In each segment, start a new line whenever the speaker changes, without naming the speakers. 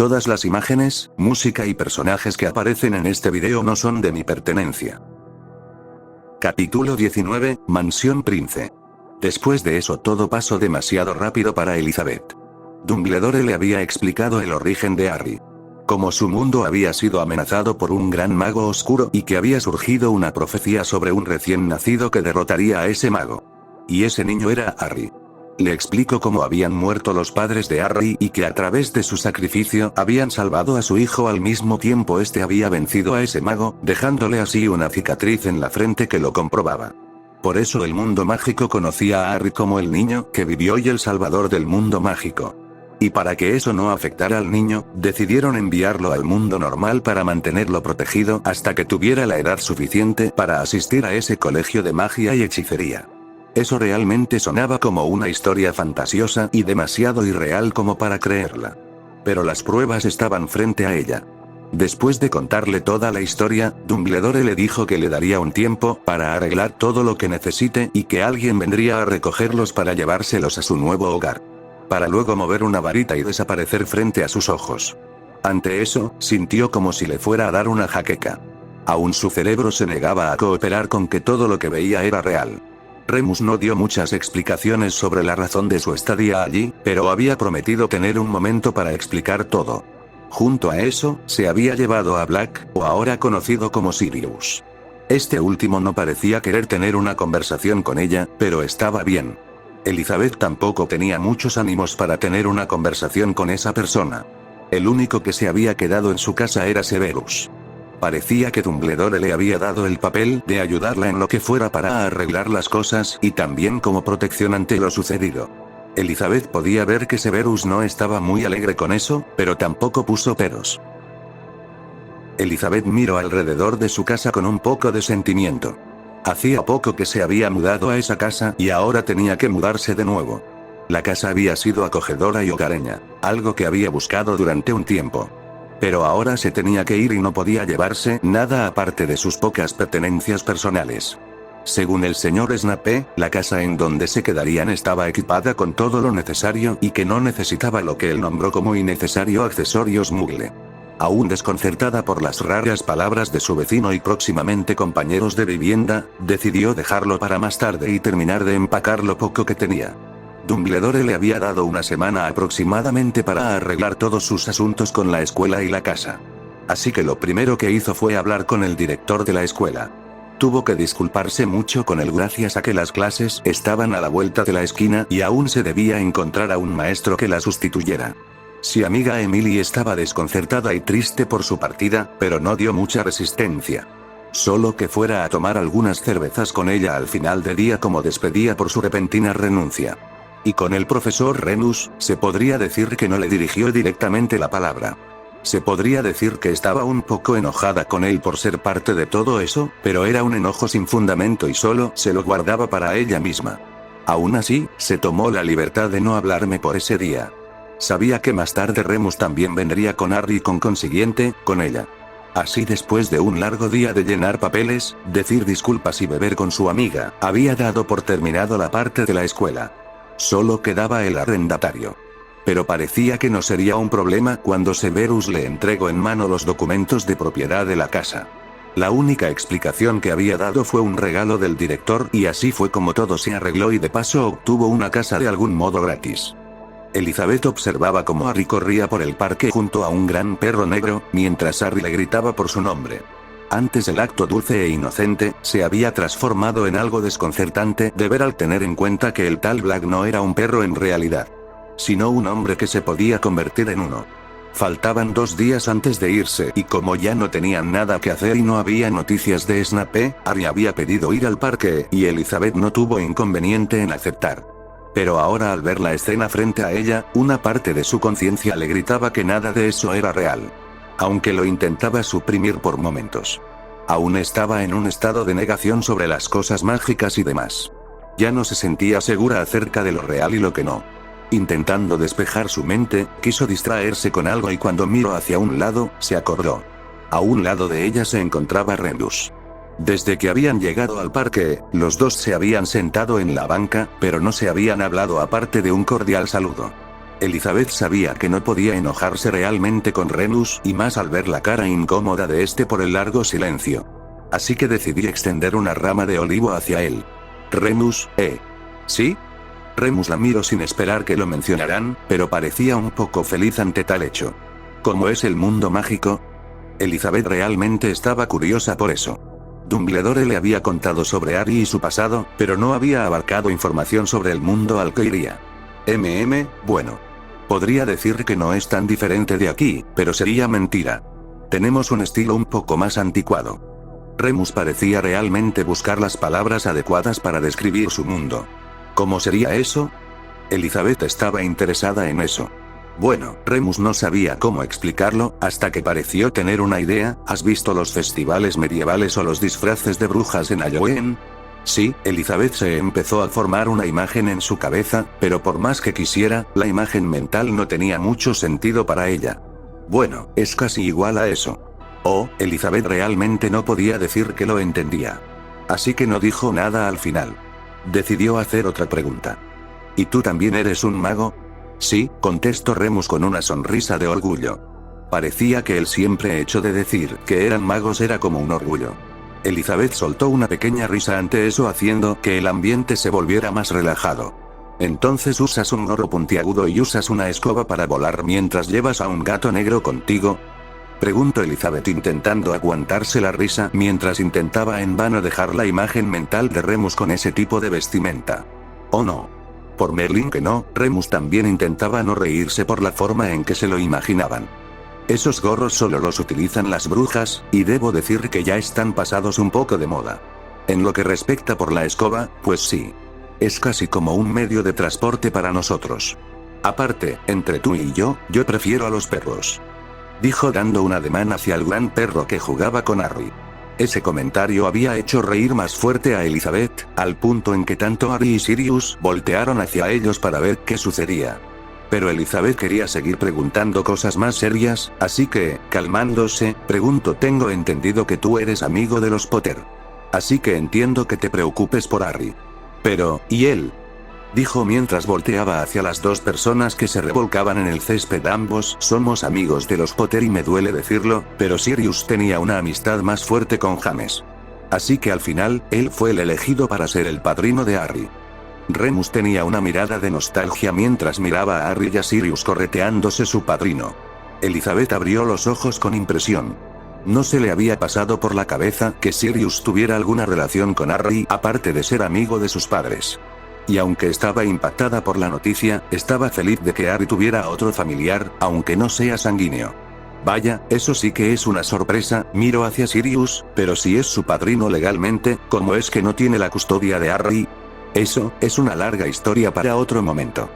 Todas las imágenes, música y personajes que aparecen en este video no son de mi pertenencia. Capítulo 19, Mansión Prince. Después de eso todo pasó demasiado rápido para Elizabeth. Dumbledore le había explicado el origen de Harry. Cómo su mundo había sido amenazado por un gran mago oscuro y que había surgido una profecía sobre un recién nacido que derrotaría a ese mago. Y ese niño era Harry. Le explicó cómo habían muerto los padres de Harry y que a través de su sacrificio habían salvado a su hijo al mismo tiempo este había vencido a ese mago, dejándole así una cicatriz en la frente que lo comprobaba. Por eso el mundo mágico conocía a Harry como el niño que vivió y el salvador del mundo mágico. Y para que eso no afectara al niño, decidieron enviarlo al mundo normal para mantenerlo protegido hasta que tuviera la edad suficiente para asistir a ese colegio de magia y hechicería. Eso realmente sonaba como una historia fantasiosa y demasiado irreal como para creerla. Pero las pruebas estaban frente a ella. Después de contarle toda la historia, Dumbledore le dijo que le daría un tiempo para arreglar todo lo que necesite y que alguien vendría a recogerlos para llevárselos a su nuevo hogar. Para luego mover una varita y desaparecer frente a sus ojos. Ante eso, sintió como si le fuera a dar una jaqueca. Aún su cerebro se negaba a cooperar con que todo lo que veía era real. Remus no dio muchas explicaciones sobre la razón de su estadía allí, pero había prometido tener un momento para explicar todo. Junto a eso, se había llevado a Black, o ahora conocido como Sirius. Este último no parecía querer tener una conversación con ella, pero estaba bien. Elizabeth tampoco tenía muchos ánimos para tener una conversación con esa persona. El único que se había quedado en su casa era Severus. Parecía que Dumbledore le había dado el papel de ayudarla en lo que fuera para arreglar las cosas y también como protección ante lo sucedido. Elizabeth podía ver que Severus no estaba muy alegre con eso, pero tampoco puso peros. Elizabeth miró alrededor de su casa con un poco de sentimiento. Hacía poco que se había mudado a esa casa y ahora tenía que mudarse de nuevo. La casa había sido acogedora y hogareña, algo que había buscado durante un tiempo. Pero ahora se tenía que ir y no podía llevarse nada aparte de sus pocas pertenencias personales. Según el señor Snape, la casa en donde se quedarían estaba equipada con todo lo necesario y que no necesitaba lo que él nombró como innecesario accesorios Muggle. Aún desconcertada por las raras palabras de su vecino y próximamente compañeros de vivienda, decidió dejarlo para más tarde y terminar de empacar lo poco que tenía. Dumbledore le había dado una semana aproximadamente para arreglar todos sus asuntos con la escuela y la casa. Así que lo primero que hizo fue hablar con el director de la escuela. Tuvo que disculparse mucho con él gracias a que las clases estaban a la vuelta de la esquina y aún se debía encontrar a un maestro que la sustituyera. Su amiga Emily estaba desconcertada y triste por su partida, pero no dio mucha resistencia. Solo que fuera a tomar algunas cervezas con ella al final del día como despedida por su repentina renuncia. Y con el profesor Remus, se podría decir que no le dirigió directamente la palabra. Se podría decir que estaba un poco enojada con él por ser parte de todo eso, pero era un enojo sin fundamento y solo se lo guardaba para ella misma. Aún así, se tomó la libertad de no hablarme por ese día. Sabía que más tarde Remus también vendría con Harry y con consiguiente, con ella. Así después de un largo día de llenar papeles, decir disculpas y beber con su amiga, había dado por terminado la parte de la escuela. Solo quedaba el arrendatario. Pero parecía que no sería un problema cuando Severus le entregó en mano los documentos de propiedad de la casa. La única explicación que había dado fue un regalo del director y así fue como todo se arregló y de paso obtuvo una casa de algún modo gratis. Elizabeth observaba cómo Harry corría por el parque junto a un gran perro negro, mientras Harry le gritaba por su nombre. Antes el acto dulce e inocente, se había transformado en algo desconcertante de ver al tener en cuenta que el tal Black no era un perro en realidad, sino un hombre que se podía convertir en uno. Faltaban 2 días antes de irse y como ya no tenían nada que hacer y no había noticias de Snape, Harry había pedido ir al parque y Elizabeth no tuvo inconveniente en aceptar. Pero ahora al ver la escena frente a ella, una parte de su conciencia le gritaba que nada de eso era real. Aunque lo intentaba suprimir por momentos. Aún estaba en un estado de negación sobre las cosas mágicas y demás. Ya no se sentía segura acerca de lo real y lo que no. Intentando despejar su mente, quiso distraerse con algo y cuando miró hacia un lado, se acordó. A un lado de ella se encontraba Remus. Desde que habían llegado al parque, los dos se habían sentado en la banca, pero no se habían hablado aparte de un cordial saludo. Elizabeth sabía que no podía enojarse realmente con Remus y más al ver la cara incómoda de este por el largo silencio. Así que decidí extender una rama de olivo hacia él. Remus, ¿sí? Remus la miró sin esperar que lo mencionaran, pero parecía un poco feliz ante tal hecho. ¿Cómo es el mundo mágico? Elizabeth realmente estaba curiosa por eso. Dumbledore le había contado sobre Harry y su pasado, pero no había abarcado información sobre el mundo al que iría. Bueno. Podría decir que no es tan diferente de aquí, pero sería mentira. Tenemos un estilo un poco más anticuado. Remus parecía realmente buscar las palabras adecuadas para describir su mundo. ¿Cómo sería eso? Elizabeth estaba interesada en eso. Bueno, Remus no sabía cómo explicarlo, hasta que pareció tener una idea. ¿Has visto los festivales medievales o los disfraces de brujas en Halloween? Sí, Elizabeth se empezó a formar una imagen en su cabeza, pero por más que quisiera, la imagen mental no tenía mucho sentido para ella. Bueno, es casi igual a eso. Elizabeth realmente no podía decir que lo entendía. Así que no dijo nada al final. Decidió hacer otra pregunta. ¿Y tú también eres un mago? Sí, contestó Remus con una sonrisa de orgullo. Parecía que el siempre hecho de decir que eran magos era como un orgullo. Elizabeth soltó una pequeña risa ante eso, haciendo que el ambiente se volviera más relajado. ¿Entonces usas un gorro puntiagudo y usas una escoba para volar mientras llevas a un gato negro contigo? Preguntó Elizabeth intentando aguantarse la risa mientras intentaba en vano dejar la imagen mental de Remus con ese tipo de vestimenta. Oh no. Por Merlín que no, Remus también intentaba no reírse por la forma en que se lo imaginaban. Esos gorros solo los utilizan las brujas, y debo decir que ya están pasados un poco de moda. En lo que respecta por la escoba, pues sí. Es casi como un medio de transporte para nosotros. Aparte, entre tú y yo prefiero a los perros. Dijo dando un ademán hacia el gran perro que jugaba con Harry. Ese comentario había hecho reír más fuerte a Elizabeth, al punto en que tanto Harry y Sirius voltearon hacia ellos para ver qué sucedía. Pero Elizabeth quería seguir preguntando cosas más serias, así que, calmándose, preguntó: tengo entendido que tú eres amigo de los Potter. Así que entiendo que te preocupes por Harry. Pero, ¿y él? Dijo mientras volteaba hacia las dos personas que se revolcaban en el césped. Ambos somos amigos de los Potter y me duele decirlo, pero Sirius tenía una amistad más fuerte con James. Así que al final, él fue el elegido para ser el padrino de Harry. Remus tenía una mirada de nostalgia mientras miraba a Harry y a Sirius correteándose su padrino. Elizabeth abrió los ojos con impresión. No se le había pasado por la cabeza que Sirius tuviera alguna relación con Harry aparte de ser amigo de sus padres. Y aunque estaba impactada por la noticia, estaba feliz de que Harry tuviera otro familiar, aunque no sea sanguíneo. Vaya, eso sí que es una sorpresa. Miró hacia Sirius, pero si es su padrino legalmente, ¿cómo es que no tiene la custodia de Harry? Eso es una larga historia para otro momento.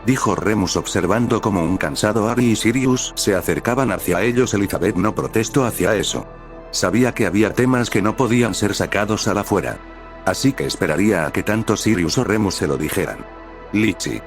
Dijo Remus observando cómo un cansado Harry y Sirius se acercaban hacia ellos. Elizabeth no protestó hacia eso. Sabía que había temas que no podían ser sacados a la fuera. Así que esperaría a que tanto Sirius o Remus se lo dijeran. Lichi.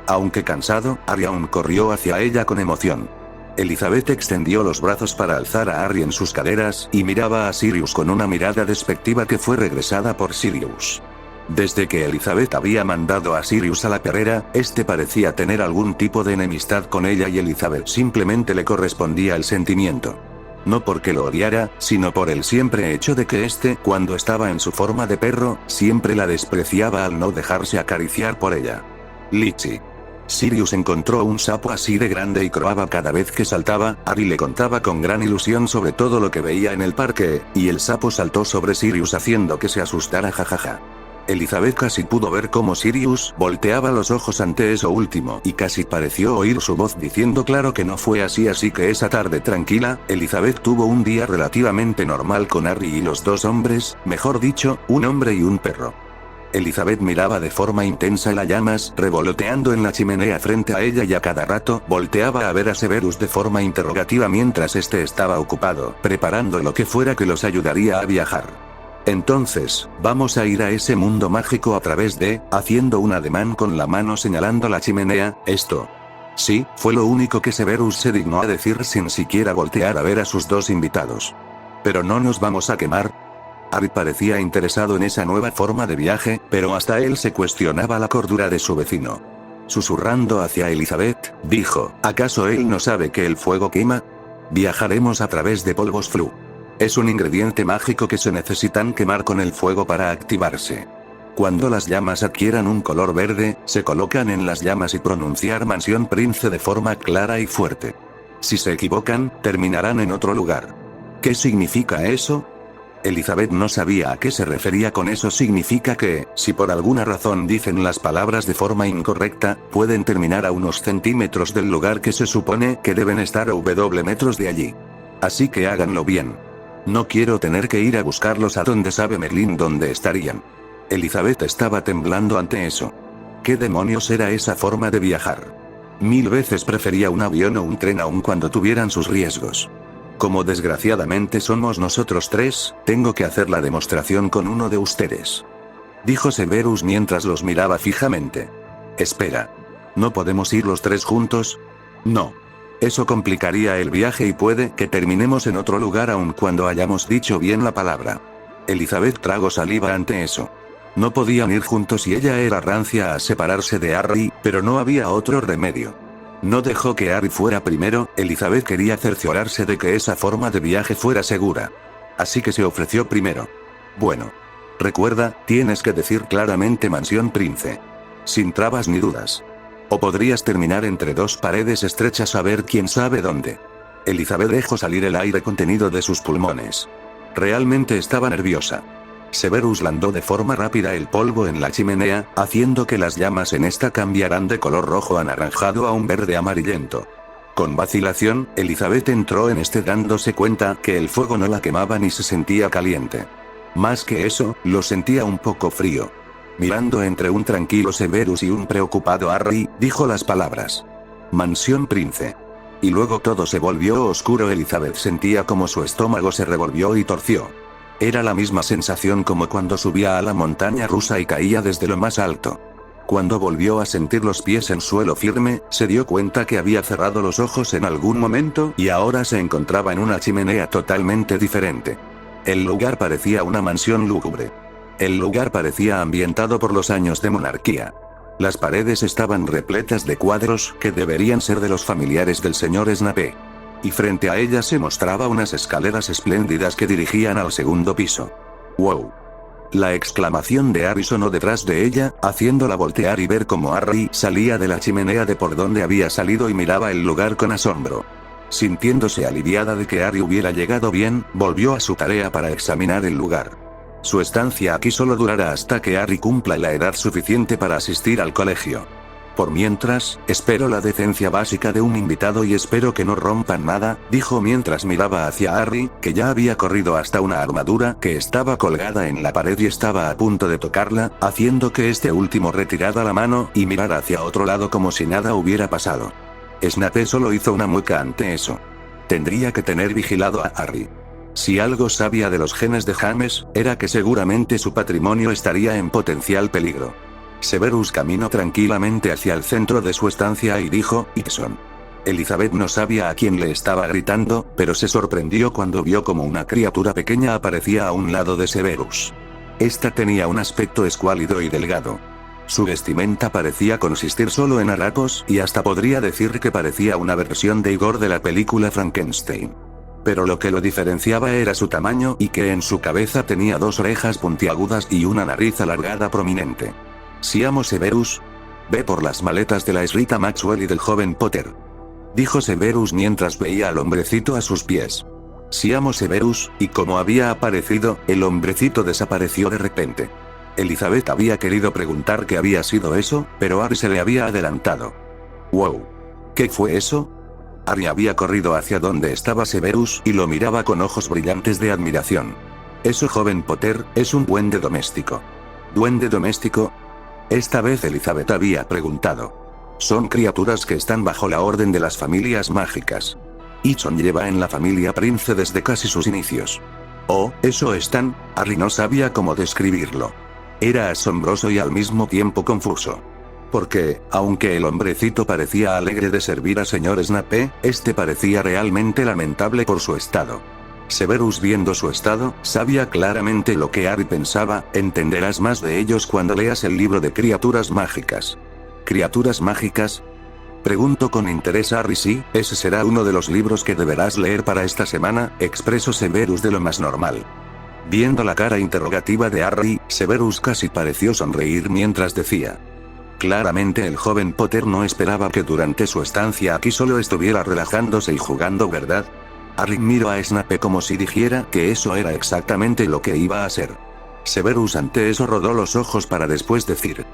Aunque cansado, Harry aún corrió hacia ella con emoción. Elizabeth extendió los brazos para alzar a Harry en sus caderas y miraba a Sirius con una mirada despectiva que fue regresada por Sirius. Desde que Elizabeth había mandado a Sirius a la carrera, este parecía tener algún tipo de enemistad con ella y Elizabeth simplemente le correspondía el sentimiento. No porque lo odiara, sino por el siempre hecho de que este, cuando estaba en su forma de perro, siempre la despreciaba al no dejarse acariciar por ella. Lichi. Sirius encontró un sapo así de grande y croaba cada vez que saltaba. Harry le contaba con gran ilusión sobre todo lo que veía en el parque, y el sapo saltó sobre Sirius haciendo que se asustara. Jajaja. Elizabeth casi pudo ver cómo Sirius volteaba los ojos ante eso último y casi pareció oír su voz diciendo claro que no fue así. Así que esa tarde tranquila, Elizabeth tuvo un día relativamente normal con Harry y los dos hombres, mejor dicho, un hombre y un perro. Elizabeth miraba de forma intensa las llamas revoloteando en la chimenea frente a ella y a cada rato volteaba a ver a Severus de forma interrogativa mientras este estaba ocupado preparando lo que fuera que los ayudaría a viajar. Entonces, vamos a ir a ese mundo mágico a través de, haciendo un ademán con la mano señalando la chimenea, esto. Sí, fue lo único que Severus se dignó a decir sin siquiera voltear a ver a sus dos invitados. Pero no nos vamos a quemar. Harry parecía interesado en esa nueva forma de viaje, pero hasta él se cuestionaba la cordura de su vecino. Susurrando hacia Elizabeth, dijo, ¿acaso él no sabe que el fuego quema? Viajaremos a través de polvos flu. Es un ingrediente mágico que se necesitan quemar con el fuego para activarse. Cuando las llamas adquieran un color verde, se colocan en las llamas y pronunciar Mansión Prince de forma clara y fuerte. Si se equivocan, terminarán en otro lugar. ¿Qué significa eso? Elizabeth no sabía a qué se refería con eso. Significa que, si por alguna razón dicen las palabras de forma incorrecta, pueden terminar a unos centímetros del lugar que se supone que deben estar a W metros de allí. Así que háganlo bien. No quiero tener que ir a buscarlos a donde sabe Merlín dónde estarían. Elizabeth estaba temblando ante eso. ¿Qué demonios era esa forma de viajar? 1000 veces prefería un avión o un tren aun cuando tuvieran sus riesgos. Como desgraciadamente somos nosotros tres, tengo que hacer la demostración con uno de ustedes. Dijo Severus mientras los miraba fijamente. Espera. ¿No podemos ir los tres juntos? No. Eso complicaría el viaje y puede que terminemos en otro lugar aun cuando hayamos dicho bien la palabra. Elizabeth tragó saliva ante eso. No podían ir juntos y ella era rancia a separarse de Harry, pero no había otro remedio. No dejó que Harry fuera primero. Elizabeth quería cerciorarse de que esa forma de viaje fuera segura. Así que se ofreció primero. Bueno. Recuerda, tienes que decir claramente Mansión Prince. Sin trabas ni dudas. O podrías terminar entre dos paredes estrechas a ver quién sabe dónde. Elizabeth dejó salir el aire contenido de sus pulmones. Realmente estaba nerviosa. Severus landó de forma rápida el polvo en la chimenea, haciendo que las llamas en esta cambiaran de color rojo anaranjado a un verde amarillento. Con vacilación, Elizabeth entró en este dándose cuenta que el fuego no la quemaba ni se sentía caliente. Más que eso, lo sentía un poco frío. Mirando entre un tranquilo Severus y un preocupado Harry, dijo las palabras. Mansión Prince. Y luego todo se volvió oscuro. Elizabeth sentía como su estómago se revolvió y torció. Era la misma sensación como cuando subía a la montaña rusa y caía desde lo más alto. Cuando volvió a sentir los pies en suelo firme, se dio cuenta que había cerrado los ojos en algún momento y ahora se encontraba en una chimenea totalmente diferente. El lugar parecía una mansión lúgubre. El lugar parecía ambientado por los años de monarquía. Las paredes estaban repletas de cuadros que deberían ser de los familiares del señor Snape. Y frente a ella se mostraba unas escaleras espléndidas que dirigían al segundo piso. ¡Wow! La exclamación de Harry sonó detrás de ella, haciéndola voltear y ver cómo Harry salía de la chimenea de por donde había salido y miraba el lugar con asombro. Sintiéndose aliviada de que Harry hubiera llegado bien, volvió a su tarea para examinar el lugar. Su estancia aquí solo durará hasta que Harry cumpla la edad suficiente para asistir al colegio. Por mientras, espero la decencia básica de un invitado y espero que no rompan nada, dijo mientras miraba hacia Harry, que ya había corrido hasta una armadura que estaba colgada en la pared y estaba a punto de tocarla, haciendo que este último retirara la mano y mirara hacia otro lado como si nada hubiera pasado. Snape solo hizo una mueca ante eso. Tendría que tener vigilado a Harry. Si algo sabía de los genes de James, era que seguramente su patrimonio estaría en potencial peligro. Severus caminó tranquilamente hacia el centro de su estancia y dijo, Ixon. Elizabeth no sabía a quién le estaba gritando, pero se sorprendió cuando vio como una criatura pequeña aparecía a un lado de Severus. Esta tenía un aspecto escuálido y delgado. Su vestimenta parecía consistir solo en harapos y hasta podría decir que parecía una versión de Igor de la película Frankenstein. Pero lo que lo diferenciaba era su tamaño y que en su cabeza tenía dos orejas puntiagudas y una nariz alargada prominente. Siamo Severus. Ve por las maletas de la esrita Maxwell y del joven Potter. Dijo Severus mientras veía al hombrecito a sus pies. Siamo Severus, y como había aparecido, el hombrecito desapareció de repente. Elizabeth había querido preguntar qué había sido eso, pero Harry se le había adelantado. ¡Wow! ¿Qué fue eso? Harry había corrido hacia donde estaba Severus y lo miraba con ojos brillantes de admiración. Eso, joven Potter, es un duende doméstico. ¿Duende doméstico? Esta vez Elizabeth había preguntado. Son criaturas que están bajo la orden de las familias mágicas. Ixon lleva en la familia Prince desde casi sus inicios. Oh, eso están. Harry no sabía cómo describirlo. Era asombroso y al mismo tiempo confuso. Porque, aunque el hombrecito parecía alegre de servir a señor Snape, este parecía realmente lamentable por su estado. Severus, viendo su estado, sabía claramente lo que Harry pensaba. Entenderás más de ellos cuando leas el libro de criaturas mágicas. ¿Criaturas mágicas? Preguntó con interés Harry. Sí, ese será uno de los libros que deberás leer para esta semana, expresó Severus de lo más normal. Viendo la cara interrogativa de Harry, Severus casi pareció sonreír mientras decía. Claramente el joven Potter no esperaba que durante su estancia aquí solo estuviera relajándose y jugando, ¿verdad? Harry miró a Snape como si dijera que eso era exactamente lo que iba a hacer. Severus ante eso rodó los ojos para después decir.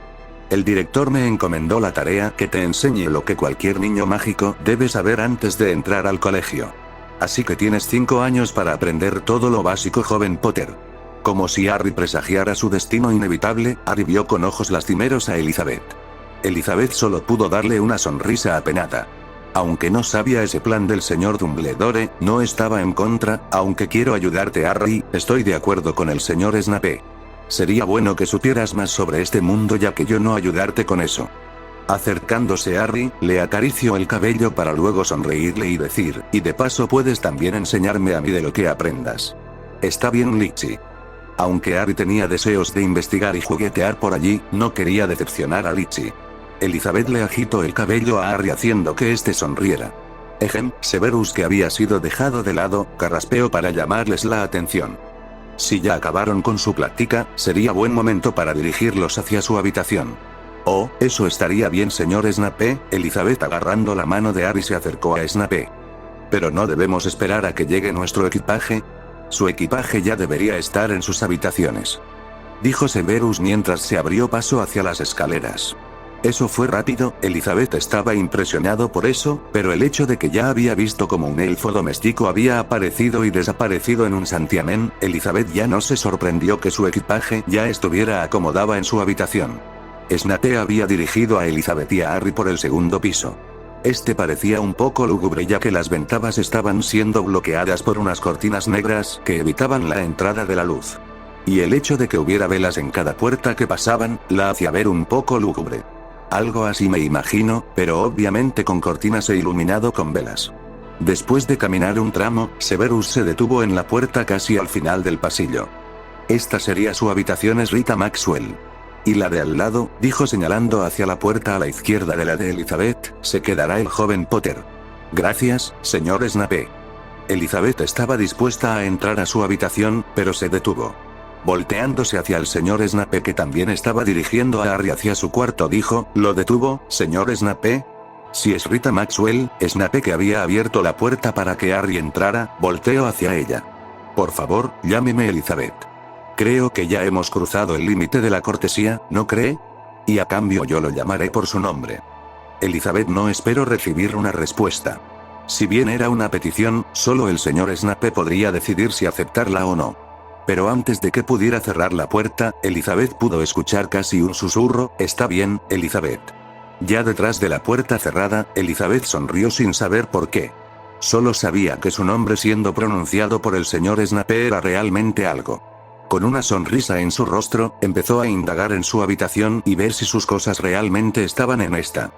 El director me encomendó la tarea que te enseñe lo que cualquier niño mágico debe saber antes de entrar al colegio. Así que tienes 5 años para aprender todo lo básico, joven Potter. Como si Harry presagiara su destino inevitable, Harry vio con ojos lastimeros a Elizabeth. Elizabeth solo pudo darle una sonrisa apenada. Aunque no sabía ese plan del señor Dumbledore, no estaba en contra. Aunque quiero ayudarte, Harry, estoy de acuerdo con el señor Snape. Sería bueno que supieras más sobre este mundo, ya que yo no ayudarte con eso. Acercándose a Harry, le acarició el cabello para luego sonreírle y decir, y de paso puedes también enseñarme a mí de lo que aprendas. Está bien, Litchi. Aunque Harry tenía deseos de investigar y juguetear por allí, no quería decepcionar a Litchi. Elizabeth le agitó el cabello a Harry haciendo que éste sonriera. Severus, que había sido dejado de lado, carraspeó para llamarles la atención. Si ya acabaron con su plática, sería buen momento para dirigirlos hacia su habitación. Oh, eso estaría bien, señor Snape. Elizabeth, agarrando la mano de Harry, se acercó a Snape. Pero no debemos esperar a que llegue nuestro equipaje. Su equipaje ya debería estar en sus habitaciones, dijo Severus mientras se abrió paso hacia las escaleras. Eso fue rápido. Elizabeth estaba impresionado por eso, pero el hecho de que ya había visto cómo un elfo doméstico había aparecido y desaparecido en un santiamén, Elizabeth ya no se sorprendió que su equipaje ya estuviera acomodado en su habitación. Snape había dirigido a Elizabeth y a Harry por el segundo piso. Este parecía un poco lúgubre, ya que las ventanas estaban siendo bloqueadas por unas cortinas negras que evitaban la entrada de la luz. Y el hecho de que hubiera velas en cada puerta que pasaban, la hacía ver un poco lúgubre. Algo así me imagino, pero obviamente con cortinas e iluminado con velas. Después de caminar un tramo, Severus se detuvo en la puerta casi al final del pasillo. Esta sería su habitación, es Rita Maxwell. Y la de al lado, dijo señalando hacia la puerta a la izquierda de la de Elizabeth, se quedará el joven Potter. Gracias, señor Snape. Elizabeth estaba dispuesta a entrar a su habitación, pero se detuvo. Volteándose hacia el señor Snape, que también estaba dirigiendo a Harry hacia su cuarto, dijo, ¿lo detuvo, señor Snape? Si es Rita Maxwell. Snape, que había abierto la puerta para que Harry entrara, volteó hacia ella. Por favor, llámeme Elizabeth. Creo que ya hemos cruzado el límite de la cortesía, ¿no cree? Y a cambio yo lo llamaré por su nombre. Elizabeth no esperó recibir una respuesta. Si bien era una petición, solo el señor Snape podría decidir si aceptarla o no. Pero antes de que pudiera cerrar la puerta, Elizabeth pudo escuchar casi un susurro, «Está bien, Elizabeth». Ya detrás de la puerta cerrada, Elizabeth sonrió sin saber por qué. Solo sabía que su nombre siendo pronunciado por el señor Snape era realmente algo. Con una sonrisa en su rostro, empezó a indagar en su habitación y ver si sus cosas realmente estaban en esta.